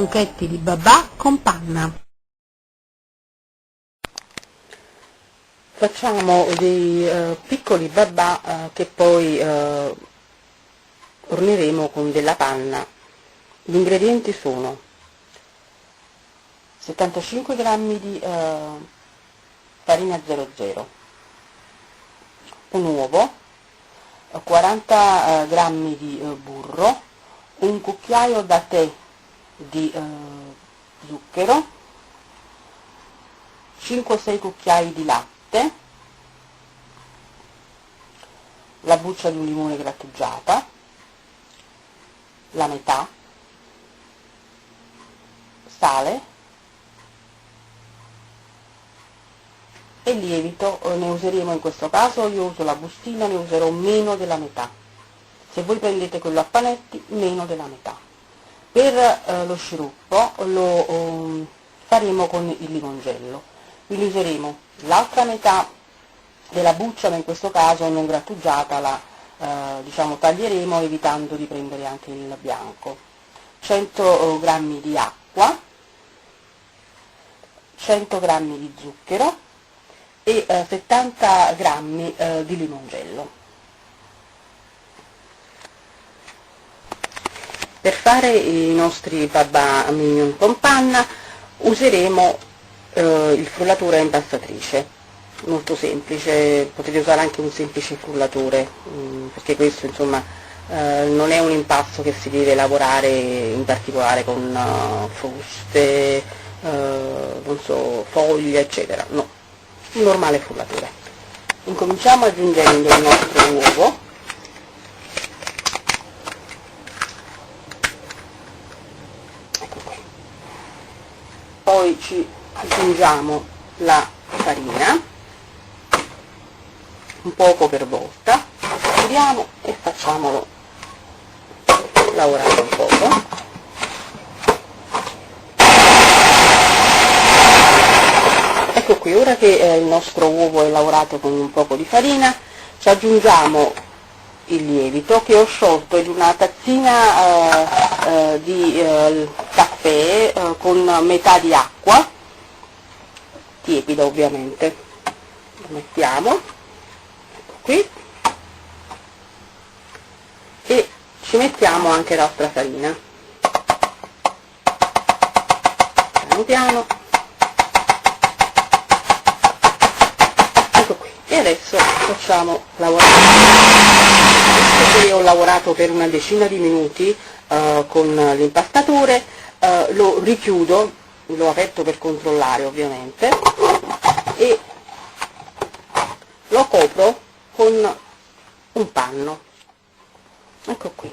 tronchetti di babà con panna. Facciamo dei piccoli babà che poi orneremo con della panna. Gli ingredienti sono 75 g di farina 00, un uovo, 40 g di burro, un cucchiaio da tè di zucchero, 5-6 cucchiai di latte, la buccia di un limone grattugiata, la metà, sale e lievito. Ne useremo in questo caso, io uso la bustina, ne userò meno della metà. Se voi prendete quello a panetti, meno della metà. Per lo sciroppo lo faremo con il limoncello, quindi useremo l'altra metà della buccia, ma in questo caso non grattugiata, la taglieremo evitando di prendere anche il bianco. 100 g di acqua, 100 g di zucchero e 70 g di limoncello. Per fare i nostri babà mignon con panna useremo il frullatore a impastatrice, molto semplice, potete usare anche un semplice frullatore, perché questo insomma non è un impasto che si deve lavorare in particolare con fruste, non so, foglie eccetera, no, un normale frullatore. Incominciamo aggiungendo il nostro uovo, ecco qui. Poi ci aggiungiamo la farina, un poco per volta, giriamo e facciamolo lavorare un poco. Ecco qui, ora che il nostro uovo è lavorato con un poco di farina, ci aggiungiamo il lievito che ho sciolto in una tazzina di caffè con metà di acqua, tiepida ovviamente. Lo mettiamo, ecco qui, e ci mettiamo anche l'altra farina, piano piano. Ecco qui, e adesso facciamo lavorare. Visto che ho lavorato per una decina di minuti con l'impastatore, lo richiudo, l'ho aperto per controllare ovviamente, e lo copro con un panno, ecco qui,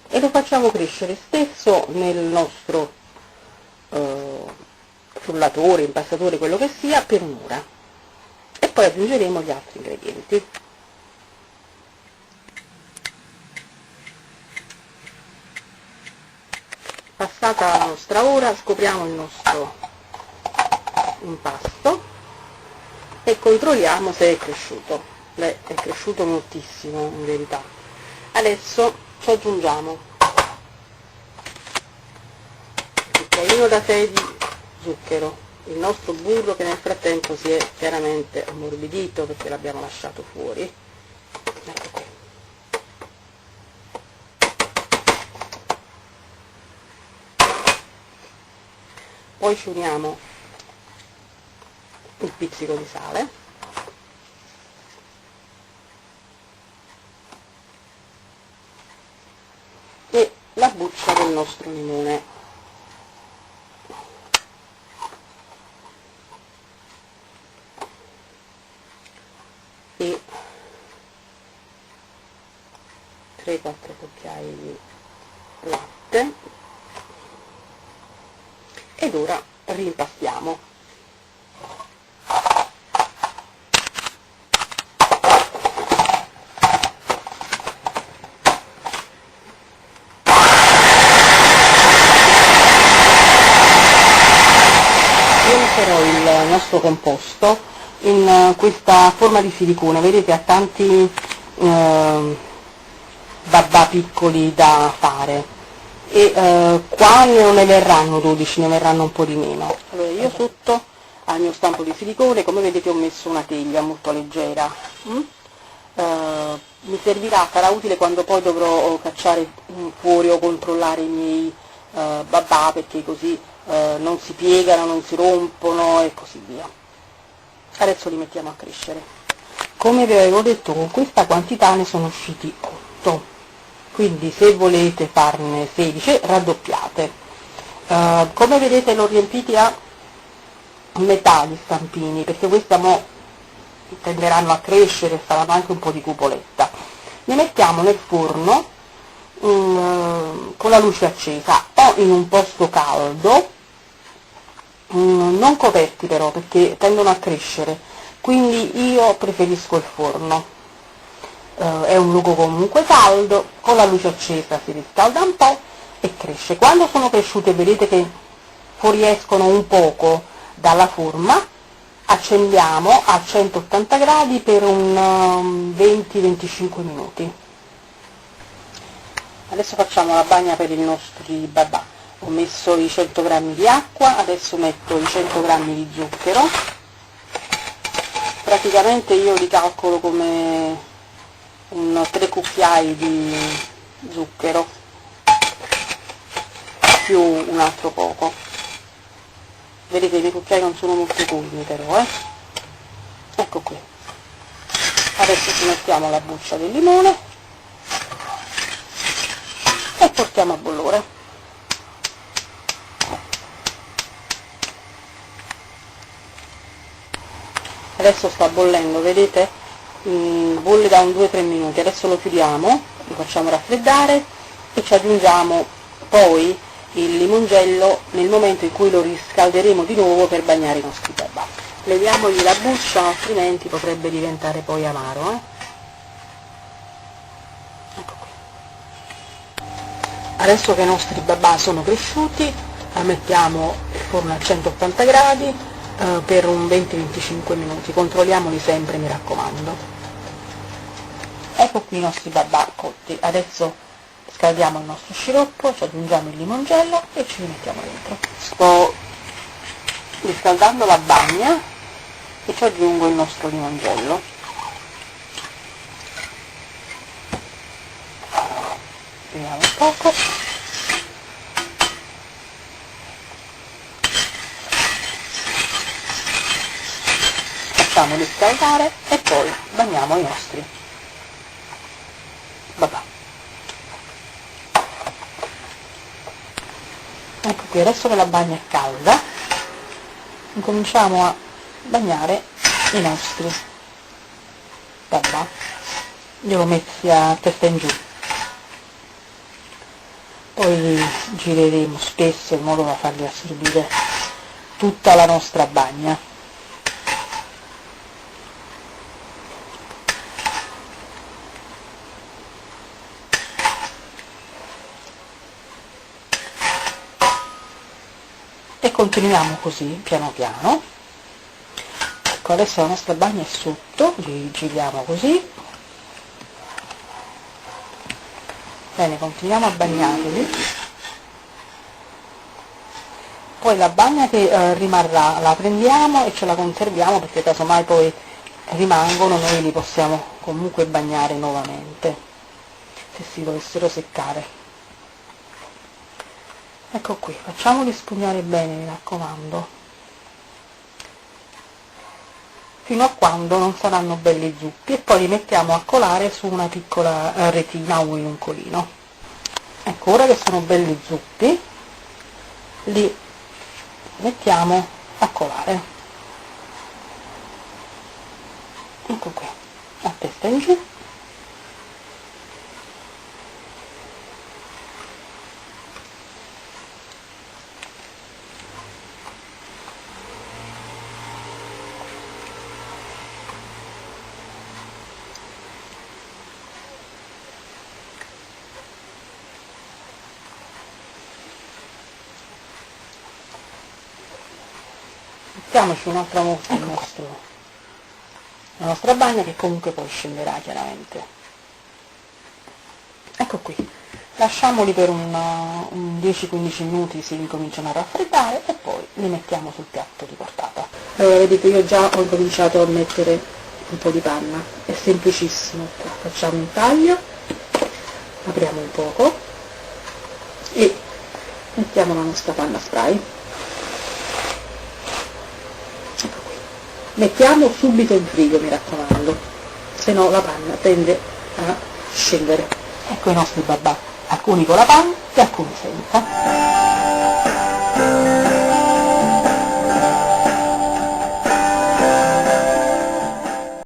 e lo facciamo crescere stesso nel nostro frullatore, impastatore, quello che sia, per un'ora, e poi aggiungeremo gli altri ingredienti. Passata la nostra ora scopriamo il nostro impasto e controlliamo se è cresciuto. Beh, è cresciuto moltissimo in verità. Adesso ci aggiungiamo un cucchiaino da tè di zucchero, il nostro burro che nel frattempo si è chiaramente ammorbidito perché l'abbiamo lasciato fuori, ecco qui. Poi ci uniamo un pizzico di sale, e la buccia del nostro limone, e 3-4 cucchiai di latte, ed ora rimpastiamo. Io metterò il nostro composto in questa forma di silicone, vedete, ha tanti babà piccoli da fare, e qua non ne verranno 12, ne verranno un po' di meno. Allora io sotto al mio stampo di silicone, come vedete, ho messo una teglia molto leggera. Mi servirà, sarà utile quando poi dovrò cacciare fuori o controllare i miei babà, perché così non si piegano, non si rompono e così via. Adesso li mettiamo a crescere. Come vi avevo detto, con questa quantità ne sono usciti 8, quindi se volete farne 16 raddoppiate. Come vedete l'ho riempiti a metà gli stampini, perché questa mo tenderanno a crescere, faranno anche un po' di cupoletta. Ne mettiamo nel forno con la luce accesa o in un posto caldo, non coperti però, perché tendono a crescere, quindi io preferisco il forno. È un luogo comunque caldo, con la luce accesa si riscalda un po' e cresce. Quando sono cresciute vedete che fuoriescono un poco dalla forma, accendiamo a 180 gradi per un 20-25 minuti. Adesso facciamo la bagna per i nostri babà. Ho messo i 100 g di acqua, adesso metto i 100 g di zucchero. Praticamente io li calcolo come 3 cucchiai di zucchero più un altro poco. Vedete, i miei cucchiai non sono molto colmi però, ecco qui. Adesso ci mettiamo la buccia del limone e portiamo a bollore. Adesso sta bollendo, vedete? Bolle da un 2-3 minuti. Adesso lo chiudiamo, lo facciamo raffreddare e ci aggiungiamo poi il limoncello nel momento in cui lo riscalderemo di nuovo per bagnare i nostri babà. Leviamogli la buccia, altrimenti potrebbe diventare poi amaro. Ecco qui. Adesso che i nostri babà sono cresciuti, mettiamo il forno a 180 gradi per un 20-25 minuti, controlliamoli sempre, mi raccomando. Ecco qui i nostri babà cotti. Adesso scaldiamo il nostro sciroppo, ci aggiungiamo il limoncello e ci rimettiamo dentro. Sto riscaldando la bagna e ci aggiungo il nostro limoncello. Vediamo un poco. Facciamo riscaldare e poi bagniamo i nostri babà. Ecco qui, adesso che la bagna è calda, incominciamo a bagnare i nostri babà. Io l'ho messi a testa in giù, poi li gireremo spesso in modo da farli assorbire tutta la nostra bagna. E continuiamo così piano piano. Ecco, adesso la nostra bagna è sotto, li giriamo così. Bene, continuiamo a bagnarli. Poi la bagna che rimarrà la prendiamo e ce la conserviamo, perché casomai poi rimangono, noi li possiamo comunque bagnare nuovamente se si dovessero seccare. Ecco qui, facciamoli spugnare bene, mi raccomando, fino a quando non saranno belli zuppi, e poi li mettiamo a colare su una piccola retina o in un colino. Ecco, ora che sono belli zuppi, li mettiamo a colare. Ecco qui, a testa in giù. Mettiamoci un'altra volta la nostra bagna, che comunque poi scenderà chiaramente. Ecco qui, lasciamoli per un 10-15 minuti, si incominciano a raffreddare e poi li mettiamo sul piatto di portata. Allora vedete, io già ho cominciato a mettere un po' di panna, è semplicissimo. Facciamo un taglio, apriamo un poco e mettiamo la nostra panna spray. Ecco qui. Mettiamo subito in frigo, mi raccomando, se no la panna tende a scendere. Ecco i nostri babà, alcuni con la panna e alcuni senza.